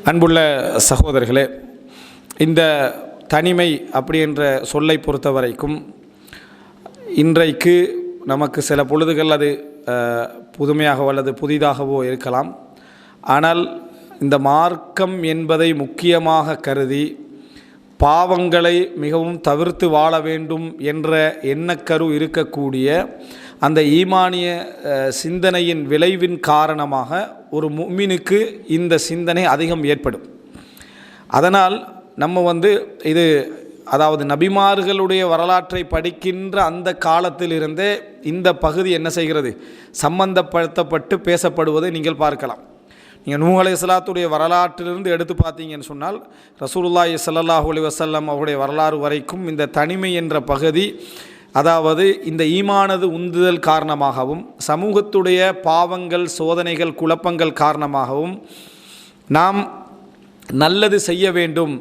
அன்புள்ள சகோதரர்களே, இந்த தனிமை அப்படி என்ற சொல்லை பொறுத்த வரைக்கும் இன்றைக்கு நமக்கு சில பொழுதுகள் அது புதுமையாகவோ அல்லது புதிதாகவோ இருக்கலாம். ஆனால் இந்த மார்க்கம் என்பதை முக்கியமாக கருதி பாவங்களை மிகவும் தவிர்த்து வாழ வேண்டும் என்ற எண்ணக்கரு இருக்கக்கூடிய அந்த ஈமானிய சிந்தனையின் விளைவின் காரணமாக ஒரு முஃமினுக்கு இந்த சிந்தனை அதிகம் ஏற்படும். அதனால் நம்ம இது அதாவது நபிமார்களுடைய வரலாற்றை படிக்கின்ற அந்த காலத்திலிருந்தே இந்த பகுதி என்ன செய்கிறது, சம்பந்தப்படுத்தப்பட்டு பேசப்படுவதை நீங்கள் பார்க்கலாம். நீங்கள் நூஹ் அலைஹிஸ்ஸலாத்துடைய வரலாற்றிலிருந்து எடுத்து பார்த்தீங்கன்னு சொன்னால் ரசூலுல்லாஹி ஸல்லல்லாஹு அலைஹி வஸல்லம் அவருடைய வரலாறு வரைக்கும் இந்த தனிமை என்ற பகுதி, அதாவது இந்த ஈமானது உந்துதல் காரணமாகவும் சமூகத்துடைய பாவங்கள் சோதனைகள் குழப்பங்கள் காரணமாகவும் நாம் நல்லது செய்ய வேண்டும்,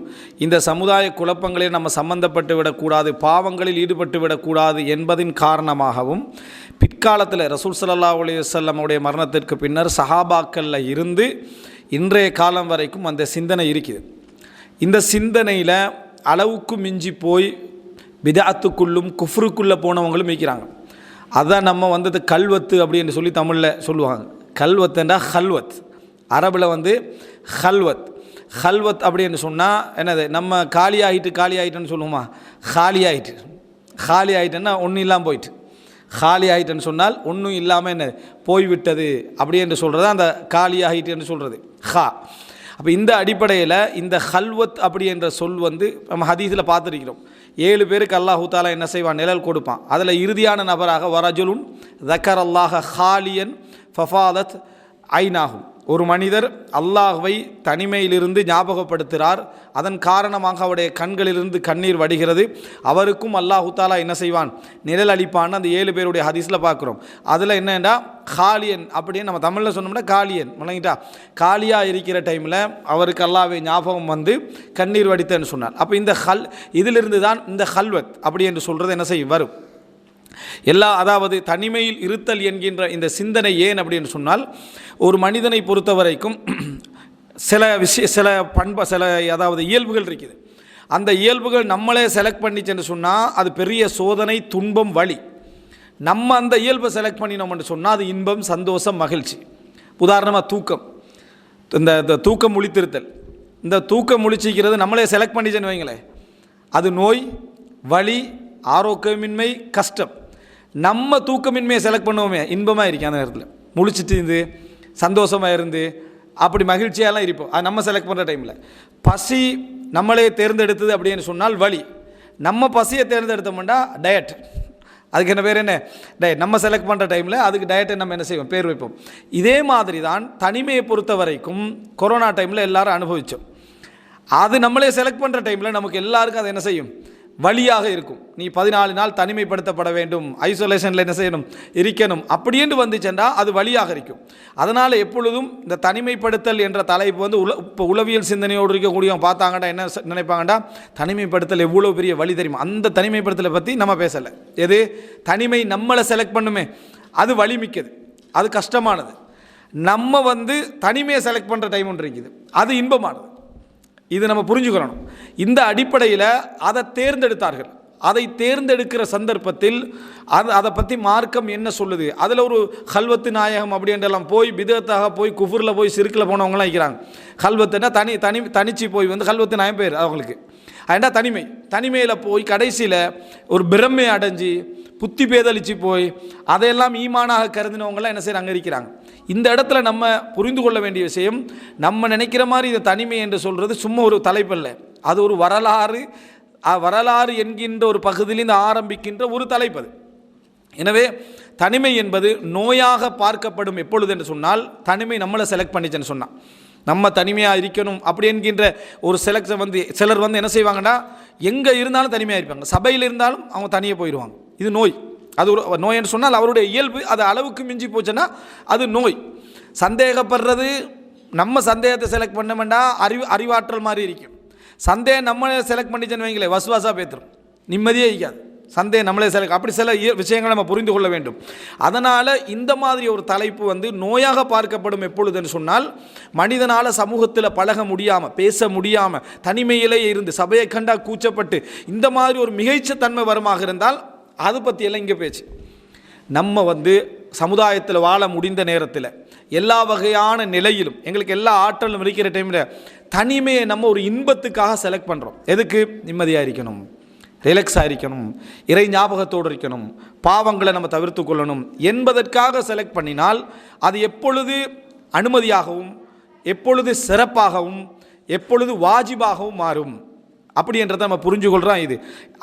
இந்த சமுதாய குழப்பங்களில் நம்ம சம்பந்தப்பட்டு விடக்கூடாது, பாவங்களில் ஈடுபட்டு விடக்கூடாது என்பதின் காரணமாகவும் பிற்காலத்தில் ரசூல் ஸல்லல்லாஹு அலைஹி வஸல்லம் உடைய மரணத்திற்கு பின்னர் சஹாபாக்களில் இருந்து இன்றைய காலம் வரைக்கும் அந்த சிந்தனை இருக்குது. இந்த சிந்தனையில் அளவுக்கு மிஞ்சி போய் பிதஅத்துக்குள்ளும் குஃப்ருக்குள்ளே போனவங்களும் இருக்கிறாங்க. அதான் நம்ம கல்வத்து அப்படின்னு சொல்லி தமிழில் சொல்லுவாங்க. கல்வத்துண்டா ஹல்வத், அரபில் ஹல்வத். ஹல்வத் அப்படின்னு சொன்னால் என்னது, நம்ம காலி ஆகிட்டுன்னு சொல்லுவோமா, காலி ஆகிட்டுன்னா ஒன்றும் இல்லாமல் போயிட்டு, காலி ஆகிட்டுன்னு சொன்னால் ஒன்றும் இல்லாமல் என்ன போய்விட்டது அப்படி என்று சொல்கிறது அந்த காலி ஆகிட்டுன்னு சொல்கிறது ஹா. அப்போ இந்த அடிப்படையில் இந்த ஹல்வத் அப்படி என்ற சொல் நம்ம ஹதீஸில் பார்த்துருக்கிறோம். 7 பேருக்கு அல்லாஹு தாலா என்ன செய்வான், நிழல் கொடுப்பான். அதில் இறுதியான நபராக வரஜுலுன் தக்கர் அல்லாஹ ஹாலியன் ஃபஃபாதத் ஐநாகும், ஒரு மனிதர் அல்லாஹ்வை தனிமையிலிருந்து ஞாபகப்படுத்துகிறார், அதன் காரணமாக அவருடைய கண்களிலிருந்து கண்ணீர் வடிகிறது, அவருக்கும் அல்லாஹு தாலா என்ன செய்வான், நிழல் அளிப்பான்னு அந்த 7 பேருடைய ஹதீஸில் பார்க்குறோம். அதில் என்னென்னா காலியன் அப்படின்னு நம்ம தமிழில் சொன்னோம்னா காலியன் முழங்கிட்டா, காலியாக இருக்கிற டைமில் அவருக்கு அல்லாஹ்வை ஞாபகம் கண்ணீர் வடித்தன்னு சொன்னார். அப்போ இந்த இதிலிருந்து தான் இந்த ஹல்வத் அப்படி என்று சொல்கிறது என்ன செய்யும் வரும். அதாவது தனிமையில் இருத்தல் என்கின்ற இந்த சிந்தனை ஏன் அப்படின்னு சொன்னால், ஒரு மனிதனை பொறுத்த வரைக்கும் சில அதாவது இயல்புகள் இருக்குது. அந்த இயல்புகள் நம்மளே செலக்ட் பண்ணிச்சேன்னு சொன்னால் அது பெரிய சோதனை, துன்பம், வலி. நம்ம அந்த இயல்பை செலக்ட் பண்ணினோம்னு சொன்னால் அது இன்பம், சந்தோஷம், மகிழ்ச்சி. உதாரணமாக தூக்கம், இந்த தூக்கம் முழித்திருத்தல், இந்த தூக்கம் முழிச்சிக்கிறது நம்மளே செலக்ட் பண்ணிச்சேன்னு வைங்களேன், அது நோய், வலி, ஆரோக்கியமின்மை, கஷ்டம். நம்ம தூக்கமின்மையை செலக்ட் பண்ணுவோமே, இன்பமாக இருக்கேன் அந்த நேரத்தில், முழிச்சிட்டு இருந்து சந்தோஷமாக இருந்து அப்படி மகிழ்ச்சியாலாம் இருப்போம். அது நம்ம செலக்ட் பண்ணுற டைமில். பசி நம்மளே தேர்ந்தெடுத்தது அப்படின்னு சொன்னால் வலி. நம்ம பசியை தேர்ந்தெடுத்தோம்னா டயட், அதுக்கு என்ன பேர், என்ன டயட். நம்ம செலக்ட் பண்ணுற டைமில் அதுக்கு டயட்டை நம்ம என்ன செய்வோம், பேர் வைப்போம். இதே மாதிரி தான் தனிமையை பொறுத்த வரைக்கும் கொரோனா டைமில் எல்லாரும் அனுபவித்தோம். அது நம்மளே செலக்ட் பண்ணுற டைமில் நமக்கு எல்லாருக்கும் அது என்ன செய்யும், வழியாக இருக்கும். நீ 14 நாள் தனிமைப்படுத்தப்பட வேண்டும், ஐசோலேஷனில் என்ன செய்யணும், இருக்கணும் அப்படின்ட்டு வந்துச்சேன்டா அது வழியாக இருக்கும். அதனால் எப்பொழுதும் இந்த தனிமைப்படுத்தல் என்ற தலைப்பு இப்போ உளவியல் சிந்தனையோடு இருக்கக்கூடியவங்க பார்த்தாங்கடா என்ன நினைப்பாங்கடா, தனிமைப்படுத்தல் எவ்வளோ பெரிய வழி தெரியுமா. அந்த தனிமைப்படுத்தலை பற்றி நம்ம பேசலை. எது தனிமை நம்மளை செலக்ட் பண்ணுமே அது வலிமிக்கது, அது கஷ்டமானது. நம்ம தனிமையை செலக்ட் பண்ணுற டைம் ஒன்று இருக்குது, அது இன்பமானது. இது நம்ம புரிஞ்சுக்கணும். இந்த அடிப்படையில் அதை தேர்ந்தெடுத்தார்கள். அதை தேர்ந்தெடுக்கிற சந்தர்ப்பத்தில் அதை பற்றி மார்க்கம் என்ன சொல்லுது, அதில் ஒரு ஹல்வத்து நாயகம் அப்படின்றெல்லாம் போய் பிதத்தாக போய் குஃபுரில் போய் சிறுக்கில் போனவங்களாம் இருக்கிறாங்க. ஹல்வத்துனா தனிச்சு போய் ஹல்வத்து நாயம் பேர் அவங்களுக்கு. ஏண்டா தனிமையில் போய் கடைசியில் ஒரு பிரம்மை அடைஞ்சி புத்தி பேதளிச்சு போய் அதையெல்லாம் ஈமானாக கருதினவங்களாம் என்ன செய்கிறாங்க, இருக்கிறாங்க. இந்த இடத்துல நம்ம புரிந்து கொள்ள வேண்டிய விஷயம், நம்ம நினைக்கிற மாதிரி இந்த தனிமை என்று சொல்கிறது சும்மா ஒரு தலைப்பல்ல, அது ஒரு வரலாறு என்கின்ற ஒரு பகுதியிலிருந்து ஆரம்பிக்கின்ற ஒரு தலைப்பு அது. எனவே தனிமை என்பது நோயாக பார்க்கப்படும் எப்பொழுது என்று சொன்னால், தனிமை நம்மளை செலக்ட் பண்ணிச்சேன்னு சொன்னால், நம்ம தனிமையாக இருக்கணும் அப்படி என்கின்ற ஒரு செலக்ஷன் சிலர் என்ன செய்வாங்கன்னா, எங்கே இருந்தாலும் தனிமையாக இருப்பாங்க, சபையில் இருந்தாலும் அவங்க தனியாக போயிடுவாங்க. இது நோய். அது ஒரு நோய் என்று சொன்னால் அவருடைய இயல்பு, அது அளவுக்கு மிஞ்சி போச்சுன்னா அது நோய். சந்தேகப்படுறது, நம்ம சந்தேகத்தை செலக்ட் பண்ண அறிவாற்றல் மாதிரி இருக்கும். சந்தேகம் நம்ம செலக்ட் பண்ணிச்சேன்னு வைங்களேன், வசுவாசாக பேத்துரும், நிம்மதியே இருக்காது. சந்தேகம் நம்மளே செலக்ட், அப்படி சில விஷயங்களை நம்ம புரிந்து கொள்ள வேண்டும். அதனால் இந்த மாதிரி ஒரு தலைப்பு வந்து நோயாக பார்க்கப்படும் எப்பொழுதுன்னு சொன்னால், மனிதனால் சமூகத்தில் பழக முடியாமல், பேச முடியாமல், தனிமையிலே இருந்து சபையை கண்டா கூச்சப்பட்டு இந்த மாதிரி ஒரு மிகைச்சத்தன்மை வருமாக இருந்தால் அது பற்றியெல்லாம் இங்கே பேச்சு. நம்ம வந்து சமுதாயத்தில் வாழ முடிந்த நேரத்தில் எல்லா வகையான நிலையிலும் எங்களுக்கு எல்லா ஆற்றலும் இருக்கிற டைமில் தனிமையை நம்ம ஒரு இன்பத்துக்காக செலக்ட் பண்ணுறோம். எதுக்கு? நிம்மதியாக இருக்கணும், ரிலாக்ஸாக இருக்கணும், இறை ஞாபகத்தோடு இருக்கணும், பாவங்களை நம்ம தவிர்த்து கொள்ளணும் என்பதற்காக செலக்ட் பண்ணினால் அது எப்பொழுது அனுமதியாகவும், எப்பொழுது சிறப்பாகவும், எப்பொழுது வாஜிபாகவும் மாறும் அப்படி என்றதை நம்ம புரிஞ்சு கொள்கிறோம். இது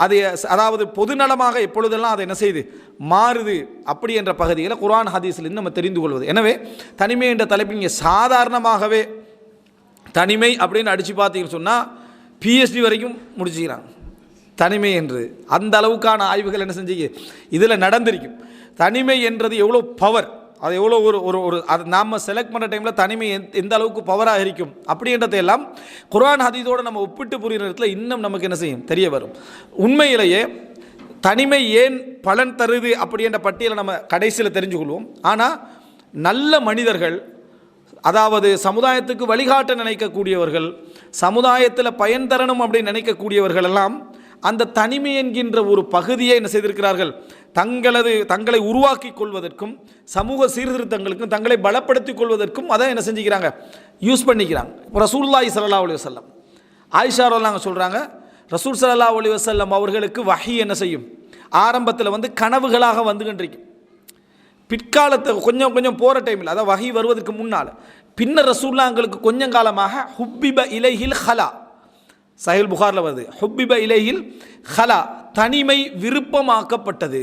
அது அதாவது பொதுநலமாக எப்பொழுதெல்லாம் அதை என்ன செய்யுது மாறுது அப்படி என்ற பகுதியில் குர்ஆன் ஹதீஸிலிருந்து நம்ம தெரிந்து கொள்வது. எனவே தனிமை என்ற தலைப்பு இங்கே சாதாரணமாகவே தனிமை அப்படின்னு அடித்து பார்த்தீங்கன்னு சொன்னால் PhD வரைக்கும் முடிச்சுக்கிறாங்க. தனிமை என்று அந்த அளவுக்கான ஆய்வுகள் என்ன செஞ்சு இதில் நடந்திருக்கும். தனிமை என்றது எவ்வளோ பவர், அது எவ்வளோ ஒரு ஒரு ஒரு அது நாம் செலக்ட் பண்ணுற டைமில் தனிமை எந்த அளவுக்கு பவராக இருக்கும் அப்படின்றதையெல்லாம் குர்ஆன் ஹதீஸோடு நம்ம ஒப்பிட்டு புரிகிற இடத்துல இன்னும் நமக்கு என்ன செய்யும் தெரிய வரும். உண்மையிலேயே தனிமை ஏன் பலன் தருது அப்படின்ற பட்டியலை நம்ம கடைசியில் தெரிஞ்சு கொள்வோம். ஆனால் நல்ல மனிதர்கள், அதாவது சமுதாயத்துக்கு வழிகாட்ட நினைக்கக்கூடியவர்கள், சமுதாயத்தில் பயன் தரணும் அப்படின்னு நினைக்கக்கூடியவர்கள் எல்லாம் அந்த தனிமை என்கின்ற ஒரு பகுதியை என்ன செய்திருக்கிறார்கள், தங்களை உருவாக்கி கொள்வதற்கும் சமூக சீர்திருத்தங்களுக்கும் தங்களை பலப்படுத்திக் கொள்வதற்கும் அதை என்ன செஞ்சுக்கிறாங்க, யூஸ் பண்ணிக்கிறாங்க. இப்போ ரசூலுல்லாஹி ஸல்லல்லாஹு அலைஹி வஸல்லம் ஆயிஷா ரலியல்லாஹு சொல்கிறாங்க, ரசூல் ஸல்லல்லாஹு அலைஹி வஸல்லம் அவர்களுக்கு வஹி என்ன செய்யும், ஆரம்பத்தில் வந்து கனவுகளாக வந்து கொண்டிருக்கும். பிற்காலத்தை கொஞ்சம் கொஞ்சம் போகிற டைமில், அதாவது வஹி வருவதற்கு முன்னால் பின்னர் ரசூலுல்லாஹ்களுக்கு கொஞ்சம் காலமாக ஹுப்பிப இலைஹில் ஹலா, சஹீல் புகாரில் வருது, ஹுப்பிப இலைஹில் ஹலா, தனிமை விருப்பமாக்கப்பட்டது.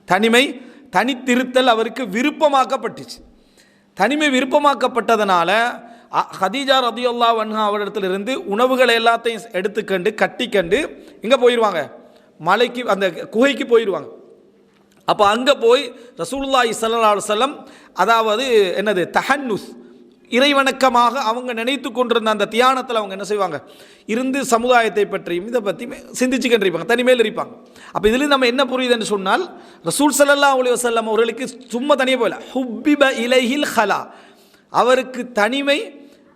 தனிமை தனித்திருத்தல் அவருக்கு விருப்பமாக்கப்பட்டுச்சு. தனிமை விருப்பமாக்கப்பட்டதனால ஹதீஜா ரதியல்லாஹு அன்ஹா அவரிடத்திலிருந்து உணவுகளை எல்லாத்தையும் எடுத்துக்கண்டு கட்டிக்கண்டு இங்கே போயிடுவாங்க, மலைக்கு அந்த குகைக்கு போயிடுவாங்க. அப்போ அங்கே போய் ரசூலுல்லாஹி ஸல்லல்லாஹு அலைஹி வஸல்லம் அதாவது என்னது தஹன்னுஸ், இறைவணக்கமாக அவங்க நினைத்து கொண்டிருந்த அந்த தியானத்தில் அவங்க என்ன செய்வாங்க இருந்து சமுதாயத்தை பற்றியும் இதை பற்றி சிந்திச்சுக்கிட்டு இருப்பாங்க, தனிமையில் இருப்பாங்க. அப்போ இதில் நம்ம என்ன புரியுதுன்னு சொன்னால், ரசூல் ஸல்லல்லாஹு அலைஹி வஸல்லம் அவர்களுக்கு சும்மா தனியாக போகல, ஹுப்பிப இலைஹில் ஹலா, அவருக்கு தனிமை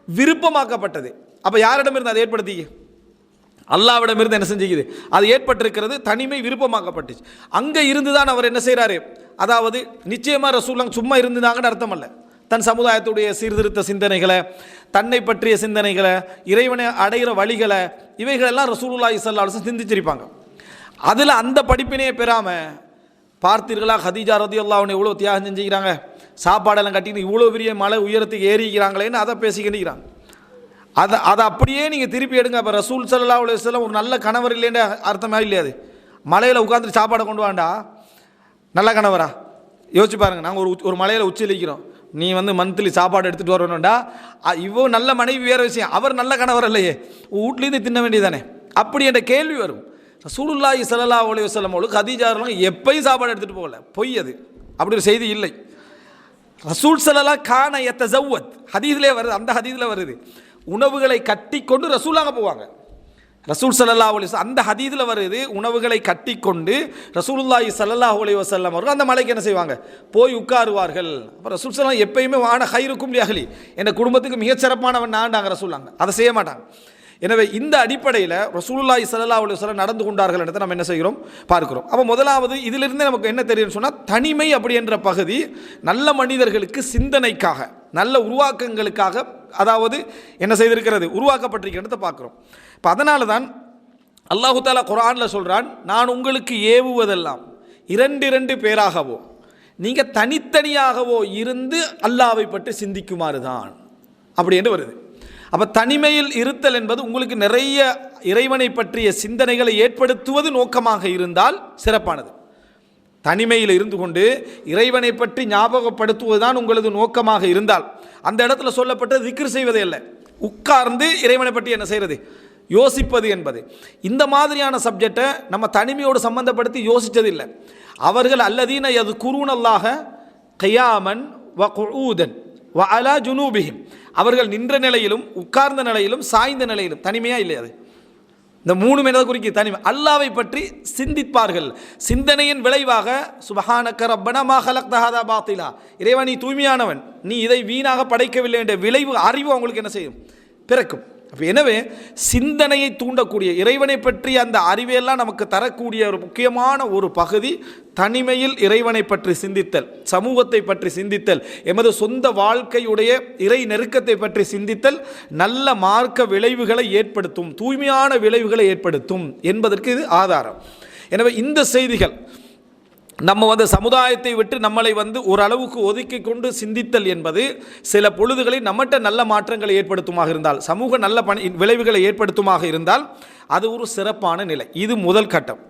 விருப்பமாக்கப்பட்டது. அப்போ யாரிடமிருந்து அதை ஏற்படுத்தி, அல்லாஹ்விடமிருந்து என்ன செஞ்சுக்குது அது ஏற்பட்டிருக்கிறது, தனிமை விருப்பமாக்கப்பட்டுச்சு. அங்கே இருந்து தான் அவர் என்ன செய்கிறாரு, அதாவது நிச்சயமாக ரசூலுல்லாஹ் சும்மா இருந்தாங்கன்னு அர்த்தம் அல்ல, தன் சமுதாயத்துடைய சீர்திருத்த சிந்தனைகளை, தன்னை பற்றிய சிந்தனைகளை, இறைவனை அடைகிற வழிகளை, இவைகளெல்லாம் ரசூலுல்லாஹி ஸல்லல்லாஹு அலைஹி வஸல்லம் சிந்திச்சிருப்பாங்க. அதில் அந்த படிப்பினையை பெறாமல் பார்த்தீர்களா, ஹதீஜா ரதியல்லாஹு அன்ஹா எவ்வளோ தியாகம் செஞ்சுக்கிறாங்க, சாப்பாடெல்லாம் கட்டின்னு இவ்வளோ பெரிய மலை உயரத்துக்கு ஏறிக்கிறாங்களேன்னு அதை பேசிக்கிட்டுக்கிறாங்க. அதை அப்படியே நீங்கள் திருப்பி எடுங்க. அப்போ ரசூல் ஸல்லல்லாஹு அலைஹி வஸல்லம் ஒரு நல்ல கணவர் இல்லைன்னு அர்த்தமே இல்லையாது. மலையில் உட்காந்துட்டு சாப்பாடை கொண்டு வாண்டா நல்ல கணவரா யோசிச்சு பாருங்கள். நாங்கள் ஒரு மலையில் உச்சிலிக்கிறோம், நீ வந்து மந்த்லி சாப்பாடு எடுத்துகிட்டு வரணும்டா, இவ்வளோ நல்ல மனைவி வேறு விஷயம், அவர் நல்ல கணவர் இல்லையே, வீட்லேருந்து தின்ன வேண்டியதானே அப்படி என்ற கேள்வி வரும். ரசூலுல்லாஹி ஸல்லல்லாஹு அலைஹி வஸல்லம் அவங்களுக்கு ஹதீஜா எப்பயும் சாப்பாடு எடுத்துகிட்டு போகல, பொய் அது, அப்படி ஒரு செய்தி இல்லை. ரசூல் ஸல்லல்லாஹு கான யத்தஸவ்வத், ஹதீஸிலே வருது, அந்த ஹதீஸில் வருது, உணவுகளை கட்டி கொண்டு ரசூலாக போவாங்க. ரசூல் ஸல்லல்லாஹு அலைஹி வஸல்லம் அந்த ஹதீஸில் வருது, உணவுகளை கட்டி கொண்டு ரசூலுல்லாஹி ஸல்லல்லாஹு அலைஹி வஸல்லம் அவர்கள் அந்த மலைக்கு என்ன செய்வாங்க, போய் உட்காருவார்கள். அப்போ ரசூல் ஸல்லல்லாஹு எப்பயுமே வான ஹைருக்கும் லி அஹ்லி, என் குடும்பத்துக்கு மிகச்சிறப்பானவன் நான்டாங்க ரசூலாங்க, அதை செய்ய மாட்டாங்க. எனவே இந்த அடிப்படையில் ரசூலுல்லாஹி ஸல்லல்லாஹு அலைஹி வஸல்லம் நடந்து கொண்டார்கள் என்றதை நம்ம என்ன செய்கிறோம் பார்க்கிறோம். அப்போ முதலாவது இதிலிருந்து நமக்கு என்ன தெரியும்னு சொன்னால், தனிமை அப்படி என்ற பகுதி நல்ல மனிதர்களுக்கு சிந்தனைக்காக, நல்ல உருவாக்கங்களுக்காக, அதாவது என்ன செய்திருக்கிறது, உருவாக்கப்பட்டிருக்கிறத பார்க்குறோம். இப்போ அதனால தான் அல்லாஹு தஆலா குர்ஆனில் சொல்கிறான், நான் உங்களுக்கு ஏவுவதெல்லாம் இரண்டு பேராகவோ நீங்கள் தனித்தனியாகவோ இருந்து அல்லாஹ்வை பற்றி சிந்திக்குமாறு தான் அப்படி என்று வருது. அப்போ தனிமையில் இருத்தல் என்பது உங்களுக்கு நிறைய இறைவனை பற்றிய சிந்தனைகளை ஏற்படுத்துவது நோக்கமாக இருந்தால் சிறப்பானது. தனிமையில் இருந்து கொண்டு இறைவனை பற்றி ஞாபகப்படுத்துவதுதான் உங்களது நோக்கமாக இருந்தால், அந்த இடத்துல சொல்லப்பட்ட திக்ர் செய்வதே இல்லை, உட்கார்ந்து இறைவனை பற்றி என்ன செய்கிறது, யோசிப்பது என்பது. இந்த மாதிரியான சப்ஜெக்டை நம்ம தனிமையோடு சம்பந்தப்படுத்தி யோசித்ததில்லை. அவர்கள் அல்லதீன யذ்குரூனல்லாஹ கியாமன் வ குஊதன் வ அலா ஜுனூபிஹிம், அவர்கள் நின்ற நிலையிலும் உட்கார்ந்த நிலையிலும் சாய்ந்த நிலையிலும், தனிமையாக இல்லை அது, இந்த 3 என்னதை குறிக்க தனிமை. அல்லாஹ்வை பற்றி சிந்திப்பார்கள். சிந்தனையின் விளைவாக சுப்ஹானக ரப்பனா மா ஹலக்த ஹாதா பாத்திலா, இறைவா நீ தூய்மையானவன், நீ இதை வீணாக படைக்கவில்லை என்ற விளைவு அறிவு அவங்களுக்கு என்ன செய்யும், பிறக்கும். எனவே சிந்தனையை தூண்டக்கூடிய இறைவனை பற்றி அந்த அறிவையெல்லாம் நமக்கு தரக்கூடிய ஒரு முக்கியமான ஒரு பகுதி தனிமையில் இறைவனை பற்றி சிந்தித்தல், சமூகத்தை பற்றி சிந்தித்தல், எமது சொந்த வாழ்க்கையுடைய இறை நெருக்கத்தை பற்றி சிந்தித்தல் நல்ல மார்க்க விளைவுகளை ஏற்படுத்தும், தூய்மையான விளைவுகளை ஏற்படுத்தும் என்பதற்கு இது ஆதாரம். எனவே இந்த செய்திகள் நம்ம சமுதாயத்தை விட்டு நம்மளை ஓரளவுக்கு ஒதுக்கி கொண்டு சிந்தித்தல் என்பது சில பொழுதுகளில் நம்மகிட்ட நல்ல மாற்றங்களை ஏற்படுத்துமாக இருந்தால், சமூக நல்ல விளைவுகளை ஏற்படுத்துமாக இருந்தால் அது ஒரு சிறப்பான நிலை. இது முதல் கட்டம்.